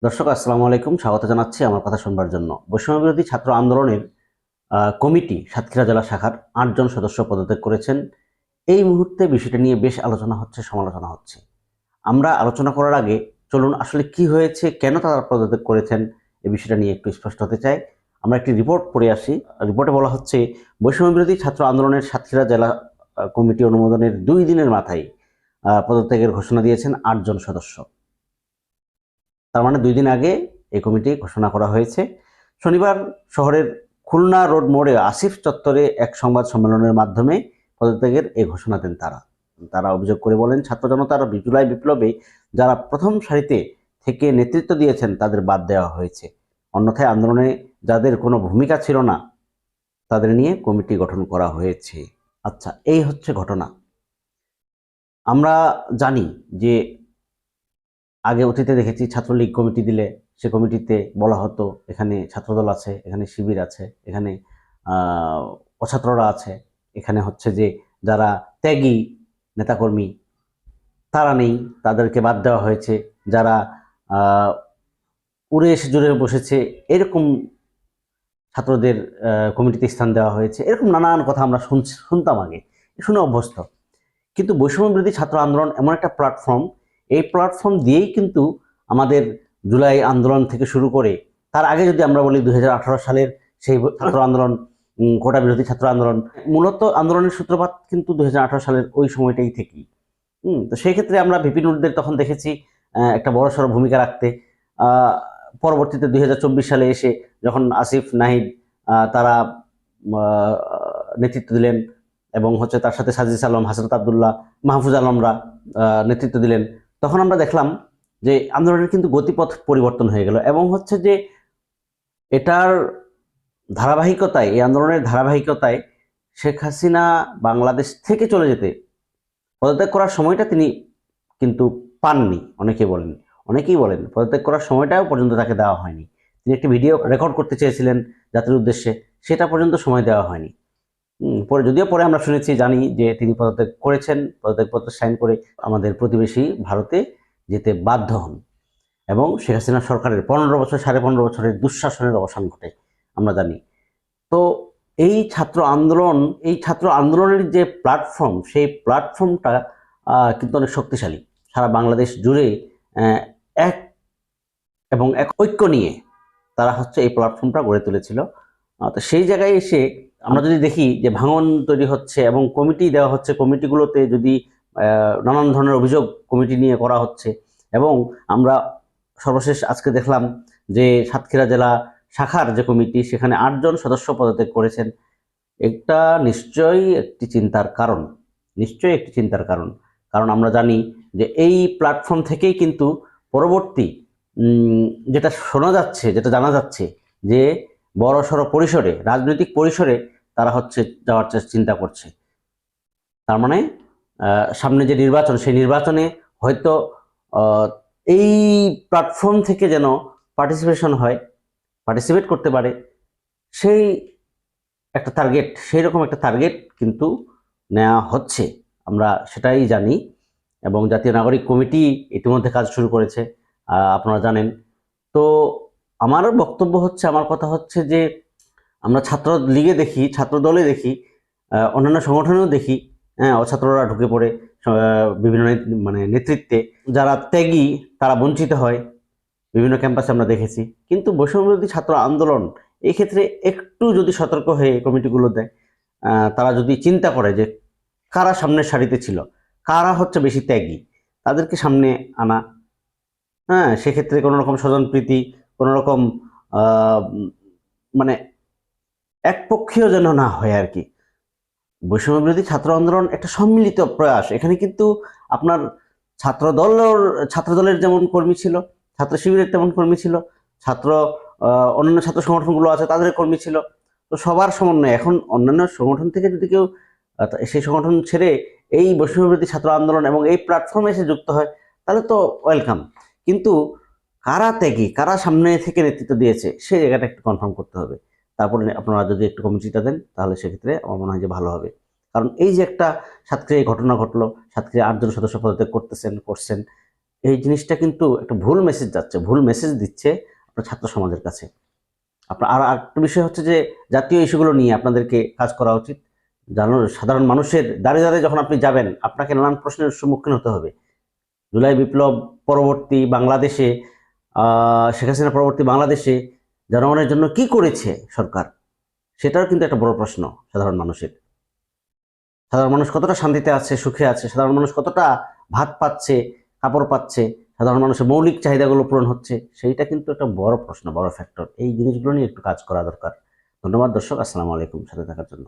দর্শক আসসালামু আলাইকুম, স্বাগত জানাচ্ছি আমার কথা শুনবার জন্য। বৈষম্য বিরোধী ছাত্র আন্দোলনের কমিটি সাতক্ষীরা জেলা শাখার ৮ জন সদস্য পদত্যাগ করেছেন। এই মুহূর্তে বিষয়টা নিয়ে বেশ আলোচনা হচ্ছে, সমালোচনা হচ্ছে। আমরা আলোচনা করার আগে চলুন আসলে কি হয়েছে, কেন তারা পদত্যাগ করেছেন এই বিষয়টা নিয়ে একটু স্পষ্ট হতে চাই। আমরা একটি রিপোর্ট পড়ে আসি। রিপোর্টে বলা হচ্ছে বৈষম্য বিরোধী ছাত্র আন্দোলনের সাতক্ষীরা জেলা কমিটি অনুমোদনের ২ দিনের মাথায় পদত্যাগের ঘোষণা দিয়েছেন ৮ জন সদস্য। তার মানে ২ দিন আগে এই কমিটি ঘোষণা করা হয়েছে। শনিবার শহরের খুলনা রোড মোড়ে আসিফ চত্বরে এক সংবাদ সম্মেলনের মাধ্যমে পদত্যাগের এই ঘোষণা দেন তারা। তারা অভিযোগ করে বলেন, ছাত্র জনতার জুলাই বিপ্লবে যারা প্রথম সারিতে থেকে নেতৃত্ব দিয়েছেন তাদের বাদ দেওয়া হয়েছে। অন্যথায় আন্দোলনে যাদের কোনো ভূমিকা ছিল না তাদের নিয়ে কমিটি গঠন করা হয়েছে। আচ্ছা, এই হচ্ছে ঘটনা। আমরা জানি যে আগে অতীতে দেখেছি ছাত্রলীগ কমিটি দিলে সে কমিটিতে বলা হতো এখানে ছাত্রদল আছে, এখানে শিবির আছে, এখানে অছাত্ররা আছে, এখানে হচ্ছে যে যারা ত্যাগী নেতাকর্মী তারা নেই, তাদেরকে বাদ দেওয়া হয়েছে, যারা উড়ে এসে জুড়ে বসেছে এরকম ছাত্রদের কমিটিতে স্থান দেওয়া হয়েছে। এরকম নানান কথা আমরা শুনতাম আগে, শুনে অভ্যস্ত। কিন্তু বৈষম্য বিরোধী ছাত্র আন্দোলন এমন একটা প্ল্যাটফর্ম, এই প্ল্যাটফর্ম দিয়েই কিন্তু আমাদের জুলাই আন্দোলন থেকে শুরু করে তার আগে যদি আমরা বলি 2018 সালের সেই ছাত্র আন্দোলন, কোটা বিরোধী ছাত্র আন্দোলন, মূলত আন্দোলনের সূত্রপাত কিন্তু 2018 সালের ওই সময়টাই থেকেই। তো সেই ক্ষেত্রে আমরা ভিপি নুরদের তখন দেখেছি একটা বড়সড় ভূমিকা রাখতে। পরবর্তীতে 2024 সালে এসে যখন আসিফ নাহিদ তারা নেতৃত্ব দিলেন এবং হচ্ছে তার সাথে সাজিদ আলম, হাসরত আবদুল্লাহ, মাহফুজ আলমরা নেতৃত্ব দিলেন, তখন আমরা দেখলাম যে আন্দোলনের কিন্তু গতিপথ পরিবর্তন হয়ে গেল এবং হচ্ছে যে এটার ধারাবাহিকতায়, এই আন্দোলনের ধারাবাহিকতায় শেখ হাসিনা বাংলাদেশ থেকে চলে যেতে পদত্যাগ করার সময়টা তিনি কিন্তু পাননি। অনেকেই বলেন পদত্যাগ করার সময়টাও পর্যন্ত তাকে দেওয়া হয়নি। তিনি একটি ভিডিও রেকর্ড করতে চেয়েছিলেন জাতির উদ্দেশ্যে, সেটা পর্যন্ত সময় দেওয়া হয়নি। পরে যদিও পরে আমরা শুনেছি, জানি যে তিনি পদত্যাগ করেছেন, পদত্যাগপত্র সাইন করে আমাদের প্রতিবেশী ভারতে যেতে বাধ্য হন এবং শেখ হাসিনা সরকারের 15 বছর, 15.5 বছরের দুঃশাসনের অবসান ঘটে আমরা জানি। তো এই ছাত্র আন্দোলনের যে প্ল্যাটফর্ম, সেই প্ল্যাটফর্মটা কিন্তু অনেক শক্তিশালী। সারা বাংলাদেশ জুড়ে এক এবং এক ঐক্য নিয়ে তারা হচ্ছে এই প্ল্যাটফর্মটা গড়ে তুলেছিল। তো সেই জায়গায় এসে আমরা যদি দেখি যে ভাঙন তৈরি হচ্ছে এবং কমিটি দেওয়া হচ্ছে, কমিটিগুলোতে যদি নানান ধরনের অভিযোগ কমিটি নিয়ে করা হচ্ছে, এবং আমরা সর্বশেষ আজকে দেখলাম যে সাতক্ষীরা জেলা শাখার যে কমিটি সেখানে ৮ জন সদস্য পদত্যাগ করেছেন। এটা নিশ্চয়ই একটি চিন্তার কারণ। কারণ আমরা জানি যে এই প্ল্যাটফর্ম থেকেই কিন্তু পরবর্তী যেটা শোনা যাচ্ছে, যেটা জানা যাচ্ছে যে বড়সড় পরিসরে, রাজনৈতিক পরিসরে তারা হচ্ছে যাওয়ার চিন্তা করছে। তার মানে সামনে যে নির্বাচন, সেই নির্বাচনে হয়তো এই প্ল্যাটফর্ম থেকে যেন পার্টিসিপেট করতে পারে, সেই রকম একটা টার্গেট কিন্তু নেওয়া হচ্ছে, আমরা সেটাই জানি। এবং জাতীয় নাগরিক কমিটি ইতিমধ্যে কাজ শুরু করেছে, আপনারা জানেন। তো আমার কথা হচ্ছে যে আমরা ছাত্র লীগে দেখি, ছাত্র দলে দেখি, অন্যান্য সংগঠনেও দেখি, অছাত্ররা ঢুকে পড়ে বিভিন্ন মানে নেতৃত্বে, যারা ত্যাগী তারা বঞ্চিত হয়, বিভিন্ন ক্যাম্পাসে আমরা দেখেছি। কিন্তু বৈষম্যবিরোধী ছাত্র আন্দোলন এই ক্ষেত্রে একটু যদি সতর্ক হয়ে কমিটিগুলো দেয়, তারা যদি চিন্তা করে যে কারা সামনের সারিতে ছিল, কারা হচ্ছে বেশি ত্যাগী, তাদেরকে সামনে আনা, সেক্ষেত্রে কোনো রকম স্বজনপ্রীতি, কোনো রকম মানে একপক্ষীয় যেন না হয় আর কি। বৈষম্য বিরোধী ছাত্র আন্দোলন একটা সম্মিলিত প্রয়াস। এখানে কিন্তু আপনার ছাত্রদলের যেমন কর্মী ছিল, ছাত্র শিবিরের তেমন কর্মী ছিল, অন্যান্য ছাত্র সংগঠনগুলো আছে তাদের কর্মী ছিল। তো সবার সমন্বয়, এখন অন্যান্য সংগঠন থেকে যদি কেউ সেই সংগঠন ছেড়ে এই বৈষম্য বিরোধী ছাত্র আন্দোলন এবং এই প্ল্যাটফর্মে এসে যুক্ত হয় তাহলে তো ওয়েলকাম। কিন্তু কারা ত্যাগী, কারা সামনে থেকে নেতৃত্ব দিয়েছে, সেই জায়গাটা একটু কনফার্ম করতে হবে। তারপরে আপনারা যদি একটু কমিটিটা দেন তাহলে সেক্ষেত্রে আমার মনে হয় যে ভালো হবে। কারণ এই যে একটা সাতক্ষীরায় ঘটনা ঘটলো, সাতক্ষীরায় ৮ জন সদস্য পদত্যাগ করছেন, এই জিনিসটা কিন্তু একটা ভুল মেসেজ যাচ্ছে, ভুল মেসেজ দিচ্ছে আপনার ছাত্র সমাজের কাছে। আপনার আর একটা বিষয় হচ্ছে যে জাতীয় ইস্যুগুলো নিয়ে আপনাদেরকে কাজ করা উচিত। সাধারণ মানুষের দ্বারে দ্বারে যখন আপনি যাবেন, আপনাকে নানান প্রশ্নের সম্মুখীন হতে হবে। জুলাই বিপ্লব পরবর্তী বাংলাদেশে, শেখ হাসিনা পরবর্তী বাংলাদেশে জনগণের জন্য কি করেছে সরকার, সেটাও কিন্তু একটা বড় প্রশ্ন সাধারণ মানুষের। সাধারণ মানুষ কতটা শান্তিতে আছে, সুখে আছে, সাধারণ মানুষ কতটা ভাত পাচ্ছে, কাপড় পাচ্ছে, সাধারণ মানুষের মৌলিক চাহিদাগুলো পূরণ হচ্ছে, সেইটা কিন্তু একটা বড় প্রশ্ন, বড় ফ্যাক্টর। এই জিনিসগুলো নিয়ে একটু কাজ করা দরকার। ধন্যবাদ দর্শক, আসসালামু আলাইকুম সাথে থাকার জন্য।